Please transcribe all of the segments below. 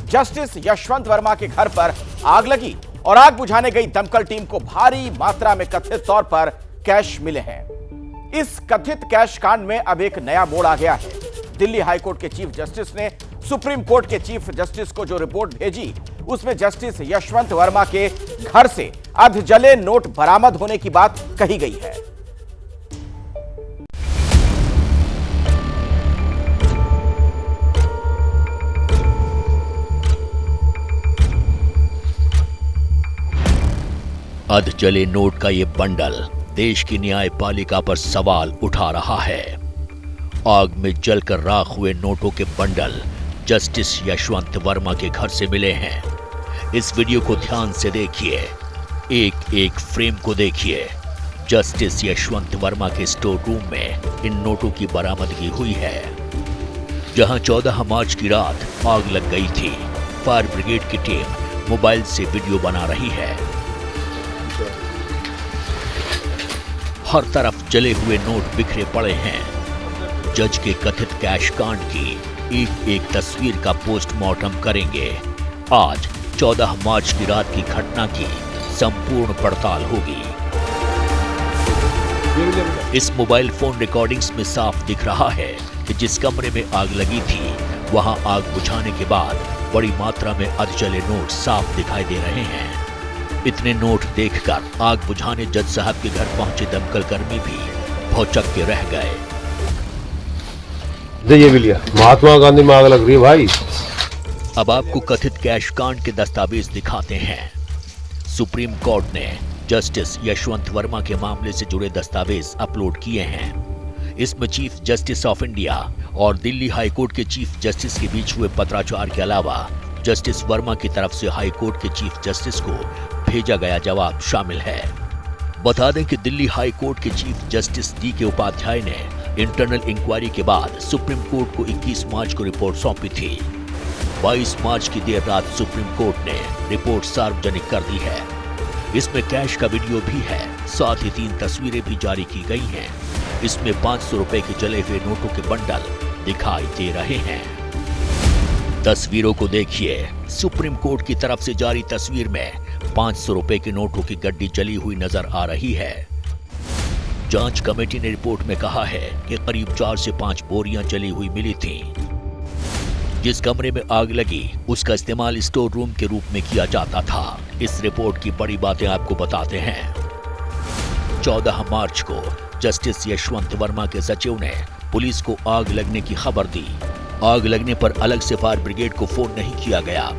Justice Yashwant Verma के घर पर आग लगी और आग बुझाने गई दमकल टीम को भारी मात्रा में कथित तौर पर कैश मिले हैं। इस कथित कैश कांड में अब एक नया मोड़ आ गया है। दिल्ली हाईकोर्ट के चीफ जस्टिस ने सुप्रीम कोर्ट के चीफ जस्टिस को जो रिपोर्ट भेजी, उसमें जस्टिस यशवंत वर्मा के घर से अधजले नोट बरामद होने की बात कही गई है। अधजले नोट का ये बंडल देश की न्यायपालिका पर सवाल उठा रहा है। आग में जलकर राख हुए नोटों के बंडल जस्टिस यशवंत वर्मा के घर से मिले हैं। इस वीडियो को ध्यान से देखिए, एक एक फ्रेम को देखिए। जस्टिस यशवंत वर्मा के स्टोर रूम में इन नोटों की बरामदगी हुई है। जहां 14 मार्च की रात आग लग गई थी, फायर ब्रिगेड की टीम मोबाइल से वीडियो बना रही है। हर तरफ जले हुए नोट बिखरे पड़े हैं। जज के कथित कैश कांड की एक एक तस्वीर का पोस्टमार्टम करेंगे। आज 14 मार्च की रात की घटना की संपूर्ण पड़ताल होगी। इस मोबाइल फोन रिकॉर्डिंग्स में साफ दिख रहा है कि जिस कमरे में आग लगी थी, वहां आग बुझाने के बाद बड़ी मात्रा में अधजले नोट साफ दिखाई दे रहे हैं। इतने नोट देखकर आग बुझाने जज साहब के घर पहुंचे दमकल कर्मी भी भौचक के रह गए। ये भी लिया, महात्मा गांधी में आग लग रही है भाई। अब आपको कथित कैश कांड के दस्तावेज दिखाते हैं। सुप्रीम कोर्ट ने जस्टिस यशवंत वर्मा के मामले से जुड़े दस्तावेज अपलोड किए हैं। इसमें चीफ जस्टिस ऑफ इंडिया और दिल्ली हाई कोर्ट के चीफ जस्टिस के बीच हुए पत्राचार के अलावा जस्टिस वर्मा की तरफ से हाई कोर्ट के चीफ जस्टिस को भेजा गया जवाब शामिल है। बता दें कि दिल्ली हाई कोर्ट के चीफ जस्टिस डी.के. उपाध्याय ने इंटरनल इंक्वायरी के बाद सुप्रीम कोर्ट को 21 मार्च को रिपोर्ट सौंपी थी। 22 मार्च की देर रात सुप्रीम कोर्ट ने रिपोर्ट सार्वजनिक कर दी है। इसमें कैश का वीडियो भी है, साथ ही 3 तस्वीरें भी जारी की गई हैं। इसमें 500 रुपए के जले हुए नोटों के बंडल दिखाई दे रहे हैं। तस्वीरों को देखिए। सुप्रीम कोर्ट की तरफ से जारी तस्वीर में 500 रुपए के नोटों की गड्डी जली हुई नजर आ रही है। जांच कमेटी ने रिपोर्ट में कहा है कि करीब 4 से 5 बोरियां जली हुई मिली थीं। जिस कमरे में आग लगी, उसका इस्तेमाल स्टोर रूम के रूप में किया जाता था। इस रिपोर्ट की बड़ी बातें आपको बताते हैं। 14 मार्च को जस्टिस यशवंत वर्मा के सचिव ने पुलिस को आग लगने की खबर दी। आग लगने पर अलग से फायर ब्रिगेड को फोन नहीं किया गया।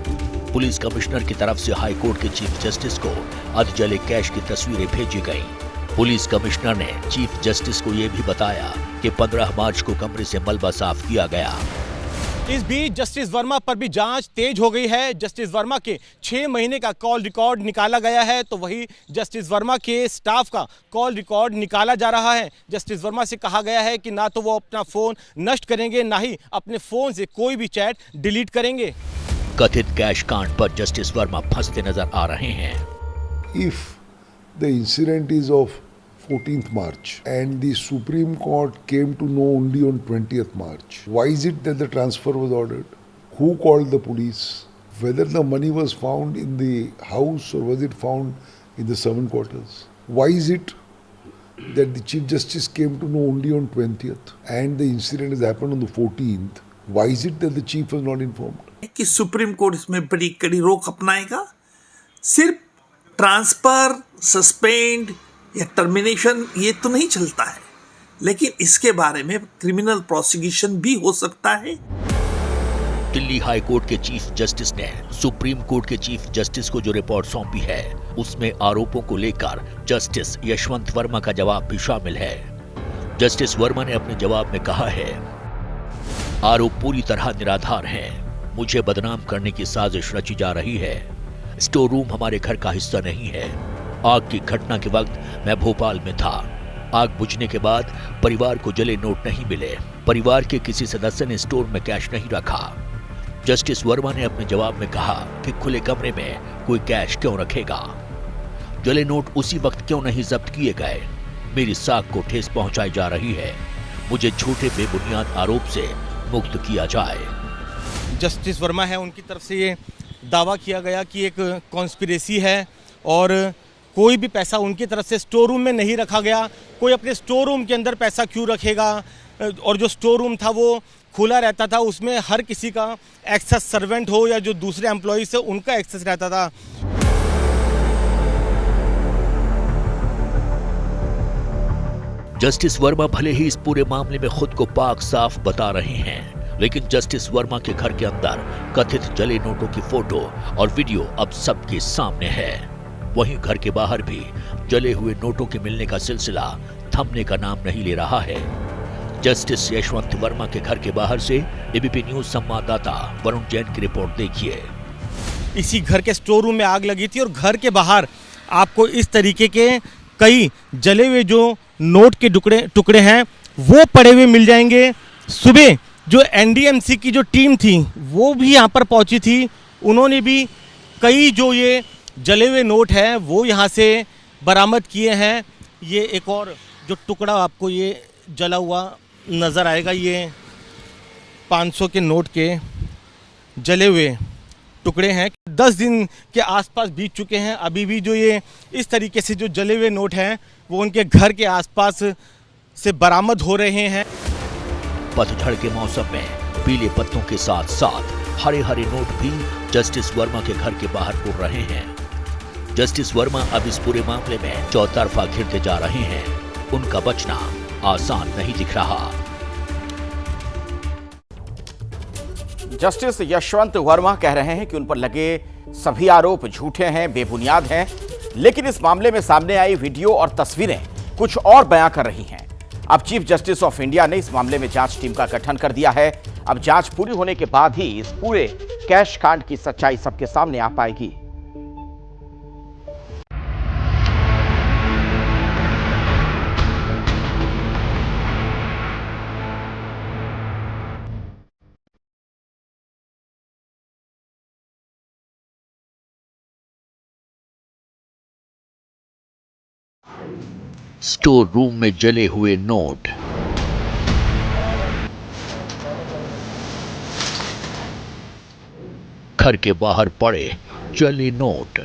पुलिस कमिश्नर की तरफ से हाई कोर्ट के चीफ जस्टिस को अधजले कैश की तस्वीरें भेजी गईं। पुलिस कमिश्नर ने चीफ जस्टिस को यह भी बताया कि 15 मार्च को कमरे से मलबा साफ किया गया। इस बीच जस्टिस वर्मा पर भी जांच तेज हो गई है। जस्टिस वर्मा के 6 महीने का कॉल रिकॉर्ड निकाला गया है, तो वही जस्टिस वर्मा के स्टाफ का कॉल रिकॉर्ड निकाला जा रहा है। जस्टिस वर्मा से कहा गया है कि ना तो वो अपना फोन नष्ट करेंगे, ना ही अपने फोन से कोई भी चैट डिलीट करेंगे। कथित कैश कांड पर जस्टिस वर्मा फंसते नजर आ रहे हैं। If the incident is of 14th March and the Supreme Court came to know only on 20th March, why is it that the transfer was ordered? Who called the police? Whether the money was found in the house or was it found in the servant quarters? Why is it that the Chief Justice came to know only on 20th and the incident has happened on the 14th? Why is it that the Chief was not informed? कि supreme court इसमें बड़ी कड़ी रोक अपनाएगा। सिर्फ transfer, suspend या termination ये तो नहीं चलता है, लेकिन इसके बारे में क्रिमिनल प्रोसिक्यूशन भी हो सकता है। दिल्ली हाई कोर्ट के चीफ जस्टिस ने सुप्रीम कोर्ट के चीफ जस्टिस को जो रिपोर्ट सौंपी है, उसमें आरोपों को लेकर जस्टिस यशवंत वर्मा का जवाब भी शामिल है। जस्टिस वर्मा ने अपने जवाब में कहा है, आरोप पूरी तरह निराधार हैं। मुझे बदनाम करने की साजिश रची जा रही है। स्टोर रूम हमारे घर का हिस्सा नहीं है। आग की घटना के वक्त मैं भोपाल में था। आग बुझने के बाद परिवार को जले नोट नहीं मिले। परिवार के किसी सदस्य ने स्टोर में कैश नहीं रखा। जस्टिस वर्मा ने अपने जवाब में कहा कि खुले कमरे में कोई कैश क्यों रखेगा। जले नोट उसी वक्त क्यों नहीं जब्त किए गए। मेरी साख को ठेस पहुंचाई जा रही है। मुझे झूठे बेबुनियाद आरोप से मुक्त किया जाए। जस्टिस वर्मा है उनकी तरफ से ये दावा किया गया कि एक कॉन्स्पिरेसी है और कोई भी पैसा उनकी तरफ से स्टोर रूम में नहीं रखा गया। कोई अपने स्टोर रूम के अंदर पैसा क्यों रखेगा, और जो स्टोर रूम था वो खुला रहता था, उसमें हर किसी का एक्सेस, सर्वेंट हो या जो दूसरे एम्प्लॉइज है उनका एक्सेस रहता था। जस्टिस वर्मा भले ही इस पूरे मामले में खुद को पाक साफ बता रहे हैं, लेकिन जस्टिस वर्मा के घर के अंदर कथित जले नोटों की फोटो और वीडियो अब सबके सामने है। वहीं घर के बाहर भी जले हुए नोटों के मिलने का सिलसिला थमने का नाम नहीं ले रहा है। जस्टिस यशवंत वर्मा के घर के बाहर से एबीपी न्यूज संवाददाता वरुण जैन की रिपोर्ट देखिए। इसी घर के स्टोर रूम में आग लगी थी और घर के बाहर आपको इस तरीके के कई जले हुए जो नोट के टुकड़े हैं वो पड़े हुए मिल जाएंगे। सुबह जो एनडीएमसी की जो टीम थी वो भी यहाँ पर पहुंची थी, उन्होंने भी कई जो ये जले हुए नोट हैं वो यहाँ से बरामद किए हैं। ये एक और जो टुकड़ा आपको ये जला हुआ नज़र आएगा, ये 500 के नोट के जले हुए टुकड़े हैं। 10 दिन के आसपास बीत चुके हैं, अभी भी जो ये इस तरीके से जो जले हुए नोट हैं वो उनके घर के आसपास से बरामद हो रहे हैं। पतझड़ के मौसम में पीले पत्तों के साथ साथ हरे हरे नोट भी जस्टिस वर्मा के घर के बाहर उड़ रहे हैं। जस्टिस वर्मा अब इस पूरे मामले में चौतरफा घिरते जा रहे हैं। उनका बचना आसान नहीं दिख रहा। जस्टिस यशवंत वर्मा कह रहे हैं कि उन पर लगे सभी आरोप झूठे हैं, बेबुनियाद हैं, लेकिन इस मामले में सामने आई वीडियो और तस्वीरें कुछ और बयां कर रही हैं। अब चीफ जस्टिस ऑफ इंडिया ने इस मामले में जांच टीम का गठन कर दिया है। अब जांच पूरी होने के बाद ही इस पूरे कैश कांड की सच्चाई सबके सामने आ पाएगी। स्टोर रूम में जले हुए नोट, घर के बाहर पड़े जले नोट,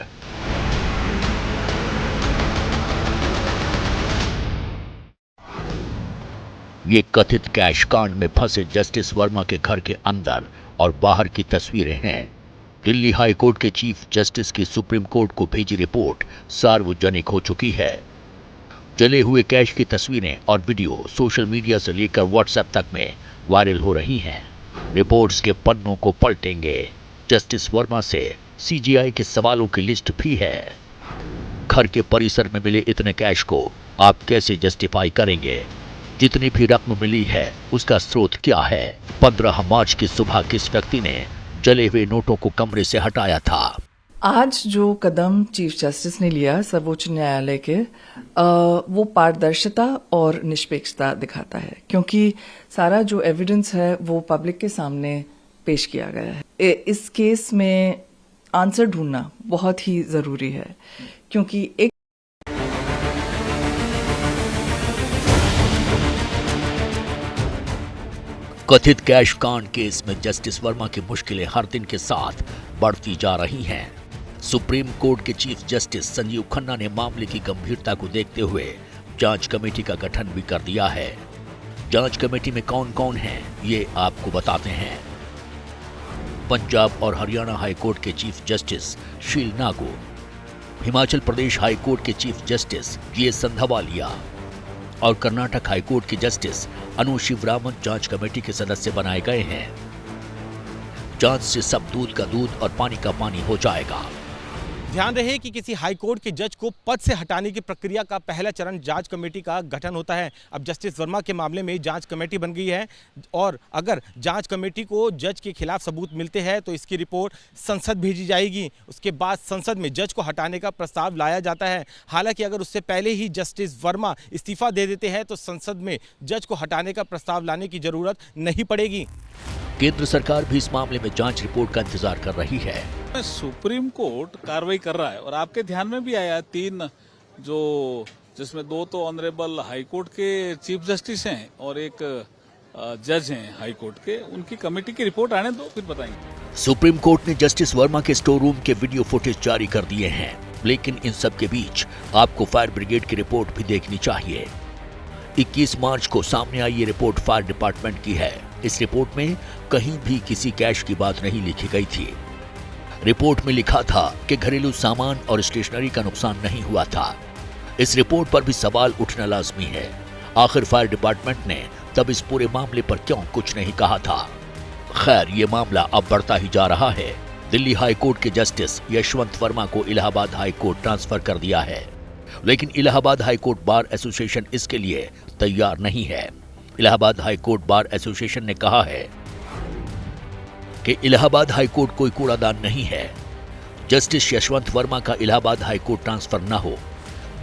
ये कथित कैश कांड में फंसे जस्टिस वर्मा के घर के अंदर और बाहर की तस्वीरें हैं। दिल्ली हाई कोर्ट के चीफ जस्टिस की सुप्रीम कोर्ट को भेजी रिपोर्ट सार्वजनिक हो चुकी है। जले हुए कैश की तस्वीरें और वीडियो सोशल मीडिया से लेकर व्हाट्सएप तक में वायरल हो रही हैं। रिपोर्ट्स के पन्नों को पलटेंगे। जस्टिस वर्मा से सीजीआई के सवालों की लिस्ट भी है। घर के परिसर में मिले इतने कैश को आप कैसे जस्टिफाई करेंगे? जितनी भी रकम मिली है उसका स्रोत क्या है? 15 मार्च की सुबह किस व्यक्ति ने जले हुए नोटों को कमरे से हटाया था? आज जो कदम चीफ जस्टिस ने लिया सर्वोच्च न्यायालय के, वो पारदर्शिता और निष्पक्षता दिखाता है, क्योंकि सारा जो एविडेंस है वो पब्लिक के सामने पेश किया गया है। इस केस में आंसर ढूंढना बहुत ही जरूरी है, क्योंकि एक कथित कैश कांड केस में जस्टिस वर्मा की मुश्किलें हर दिन के साथ बढ़ती जा रही हैं। सुप्रीम कोर्ट के चीफ जस्टिस संजीव खन्ना ने मामले की गंभीरता को देखते हुए जांच कमेटी का गठन भी कर दिया है। जांच कमेटी में कौन कौन है ये आपको बताते हैं। पंजाब और हरियाणा हाई कोर्ट के चीफ जस्टिस शील नागू, हिमाचल प्रदेश हाई कोर्ट के चीफ जस्टिस ये संधवालिया और कर्नाटक हाई कोर्ट के जस्टिस अनु शिवरामन जांच कमेटी के सदस्य बनाए गए हैं। जांच से सब दूध का दूध और पानी का पानी हो जाएगा। ध्यान रहे कि किसी हाई कोर्ट के जज को पद से हटाने की प्रक्रिया का पहला चरण जांच कमेटी का गठन होता है। अब जस्टिस वर्मा के मामले में जांच कमेटी बन गई है और अगर जांच कमेटी को जज के खिलाफ सबूत मिलते हैं तो इसकी रिपोर्ट संसद भेजी जाएगी। उसके बाद संसद में जज को हटाने का प्रस्ताव लाया जाता है। हालांकि अगर उससे पहले ही जस्टिस वर्मा इस्तीफा दे देते हैं तो संसद में जज को हटाने का प्रस्ताव लाने की जरूरत नहीं पड़ेगी। केंद्र सरकार भी इस मामले में जांच रिपोर्ट का इंतजार कर रही है। सुप्रीम कोर्ट कार्रवाई कर रहा है और आपके ध्यान में भी आया 3 जो जिसमें 2 तो ऑनरेबल हाई कोर्ट के चीफ जस्टिस हैं और एक जज हैं हाई कोर्ट के, उनकी कमेटी की रिपोर्ट आने दो, फिर बताएंगे। सुप्रीम कोर्ट ने जस्टिस वर्मा के स्टोर रूम के वीडियो फुटेज जारी कर दिए हैं, लेकिन इन सब के बीच आपको फायर ब्रिगेड की रिपोर्ट भी देखनी चाहिए। 21 मार्च को सामने आई ये रिपोर्ट फायर डिपार्टमेंट की है। इस रिपोर्ट में कहीं भी किसी कैश की बात नहीं लिखी गई थी। रिपोर्ट में लिखा था कि घरेलू सामान और स्टेशनरी का नुकसान नहीं हुआ था। इस रिपोर्ट पर भी सवाल उठना लाजमी है। आखिर फायर डिपार्टमेंट ने तब इस पूरे मामले पर क्यों कुछ नहीं कहा था? खैर, ये मामला अब बढ़ता ही जा रहा है। दिल्ली हाई कोर्ट के जस्टिस यशवंत वर्मा को इलाहाबाद हाई कोर्ट ट्रांसफर कर दिया है, लेकिन Allahabad high court bar association इसके लिए तैयार नहीं है। Allahabad high court bar association ने कहा है कि इलाहाबाद हाई कोर्ट कोई कूड़ादान नहीं है। जस्टिस यशवंत वर्मा का इलाहाबाद हाई कोर्ट ट्रांसफर न हो,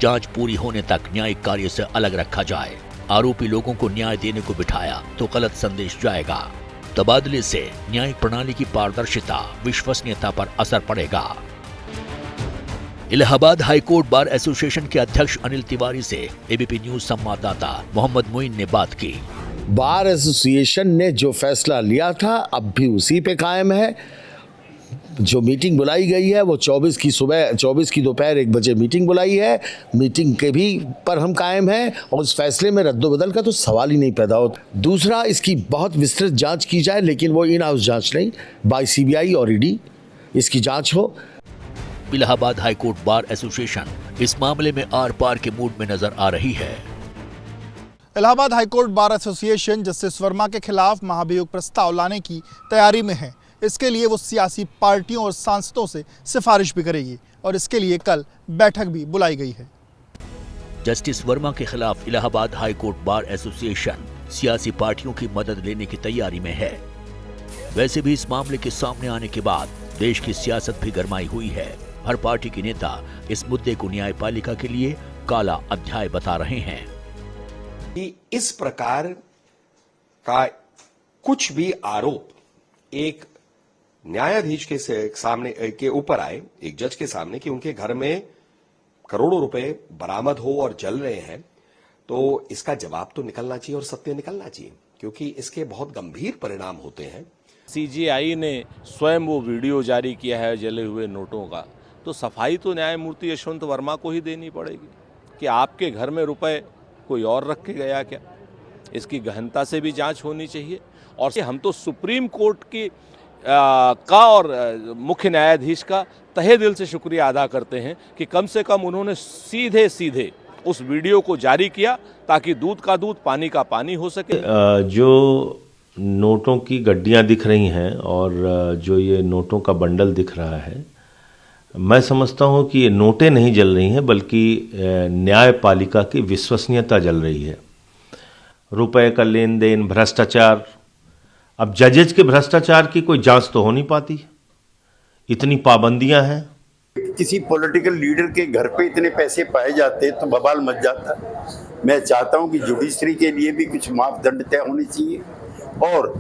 जांच पूरी होने तक न्यायिक कार्य से अलग रखा जाए। आरोपी लोगों को न्याय देने को बिठाया तो गलत संदेश जाएगा। तबादले से न्यायिक प्रणाली की पारदर्शिता, विश्वसनीयता पर असर पड़ेगा। Allahabad high court bar association के अध्यक्ष अनिल तिवारी से एबीपी न्यूज संवाददाता मोहम्मद मोइन ने बात की। बार एसोसिएशन ने जो फैसला लिया था अब भी उसी पे कायम है। जो मीटिंग बुलाई गई है वो 24 की दोपहर 1 बजे मीटिंग बुलाई है। मीटिंग के भी पर हम कायम हैं और उस फैसले में रद्दोबदल का तो सवाल ही नहीं पैदा होता। दूसरा, इसकी बहुत विस्तृत जांच की जाए, लेकिन वो इन हाउस जांच नहीं, बाय सीबीआई और ईडी इसकी जांच हो। Allahabad high court bar association इस मामले में आर पार के मूड में नजर आ रही है। Allahabad high court bar association justice Verma के खिलाफ महाभियोग प्रस्ताव लाने की तैयारी में है। इसके लिए वो सियासी पार्टियों और सांसदों से सिफारिश भी करेगी और इसके लिए कल बैठक भी बुलाई गई है। जस्टिस वर्मा के खिलाफ Allahabad high court bar association सियासी पार्टियों की मदद लेने की तैयारी में है। वैसे भी इस मामले के सामने आने के बाद देश की सियासत भी गरमाई हुई है। हर पार्टी के नेता इस मुद्दे को न्यायपालिका के लिए काला अध्याय बता रहे हैं कि इस प्रकार का कुछ भी आरोप एक न्यायाधीश के सामने के ऊपर आए, एक जज के सामने, कि उनके घर में करोड़ों रुपए बरामद हो और जल रहे हैं, तो इसका जवाब तो निकलना चाहिए और सत्य निकलना चाहिए, क्योंकि इसके बहुत गंभीर परिणाम होते हैं। सीजीआई ने स्वयं वो वीडियो जारी किया है जले हुए नोटों का, तो सफाई तो न्यायमूर्ति यशवंत वर्मा को ही देनी पड़ेगी कि आपके घर में रुपए कोई और रख के गया क्या। इसकी गहनता से भी जांच होनी चाहिए। और हम तो सुप्रीम कोर्ट की का और मुख्य न्यायाधीश का तहे दिल से शुक्रिया अदा करते हैं कि कम से कम उन्होंने सीधे सीधे उस वीडियो को जारी किया ताकि दूध का दूध पानी का पानी हो सके। जो नोटों की गड्डियां दिख रही हैं और जो ये नोटों का बंडल दिख रहा है, मैं समझता हूं कि ये नोटें नहीं जल रही हैं, बल्कि न्यायपालिका की विश्वसनीयता जल रही है। रुपए का लेन देन, भ्रष्टाचार। अब जजेज के भ्रष्टाचार की कोई जांच तो हो नहीं पाती, इतनी पाबंदियां हैं। किसी पॉलिटिकल लीडर के घर पे इतने पैसे पाए जाते तो बवाल मच जाता। मैं चाहता हूं कि जुडिशरी के लिए भी कुछ मापदंड तय होने चाहिए और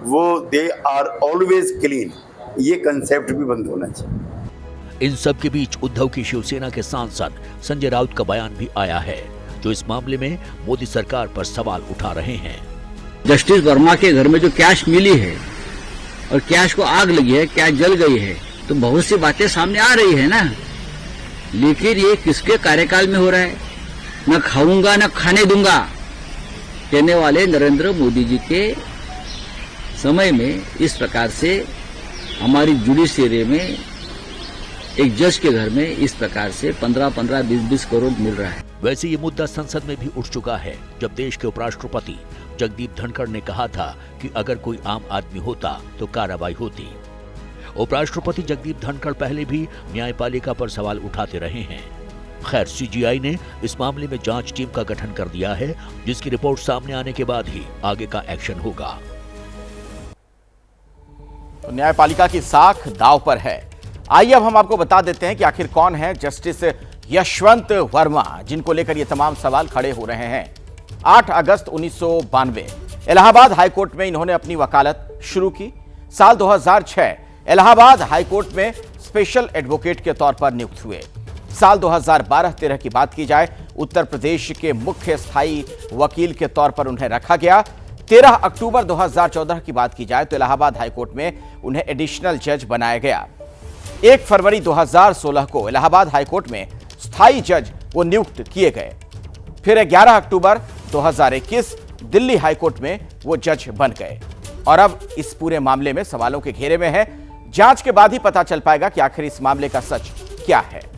वो दे आर ऑलवेज क्लीन, ये कंसेप्ट भी बंद होना चाहिए। इन सब के बीच उद्धव की शिवसेना के सांसद संजय राउत का बयान भी आया है, जो इस मामले में मोदी सरकार पर सवाल उठा रहे हैं। जस्टिस वर्मा के घर में जो कैश मिली है और कैश को आग लगी है, कैश जल गई है, तो बहुत सी बातें सामने आ रही है ना। लेकिन ये किसके कार्यकाल में हो रहा है? न खाऊंगा न खाने दूंगा कहने वाले नरेंद्र मोदी जी के समय में इस प्रकार से हमारी जुडिशरी में एक जज के घर में इस प्रकार से 15-15, 20-20 करोड़ मिल रहा है। वैसे ये मुद्दा संसद में भी उठ चुका है, जब देश के उपराष्ट्रपति जगदीप धनखड़ ने कहा था कि अगर कोई आम आदमी होता तो कार्रवाई होती। उपराष्ट्रपति जगदीप धनखड़ पहले भी न्यायपालिका पर सवाल उठाते रहे हैं। खैर, सीजीआई ने इस मामले में जांच टीम का गठन कर दिया है, जिसकी रिपोर्ट सामने आने के बाद ही आगे का एक्शन होगा। तो न्यायपालिका की साख दांव पर है। आइए अब हम आपको बता देते हैं कि आखिर कौन है जस्टिस यशवंत वर्मा, जिनको लेकर ये तमाम सवाल खड़े हो रहे हैं। 8 अगस्त 1992 इलाहाबाद हाईकोर्ट में इन्होंने अपनी वकालत शुरू की। साल 2006 इलाहाबाद हाईकोर्ट में स्पेशल एडवोकेट के तौर पर नियुक्त हुए। साल 2012-13 की बात की जाए, उत्तर प्रदेश के मुख्य स्थायी वकील के तौर पर उन्हें रखा गया। 13 अक्टूबर 2014 की बात की जाए तो इलाहाबाद हाईकोर्ट में उन्हें एडिशनल जज बनाया गया। 1 फरवरी 2016 को इलाहाबाद हाईकोर्ट में स्थायी जज वो नियुक्त किए गए। फिर 11 अक्टूबर 2021 दिल्ली हाईकोर्ट में वो जज बन गए और अब इस पूरे मामले में सवालों के घेरे में है। जांच के बाद ही पता चल पाएगा कि आखिर इस मामले का सच क्या है।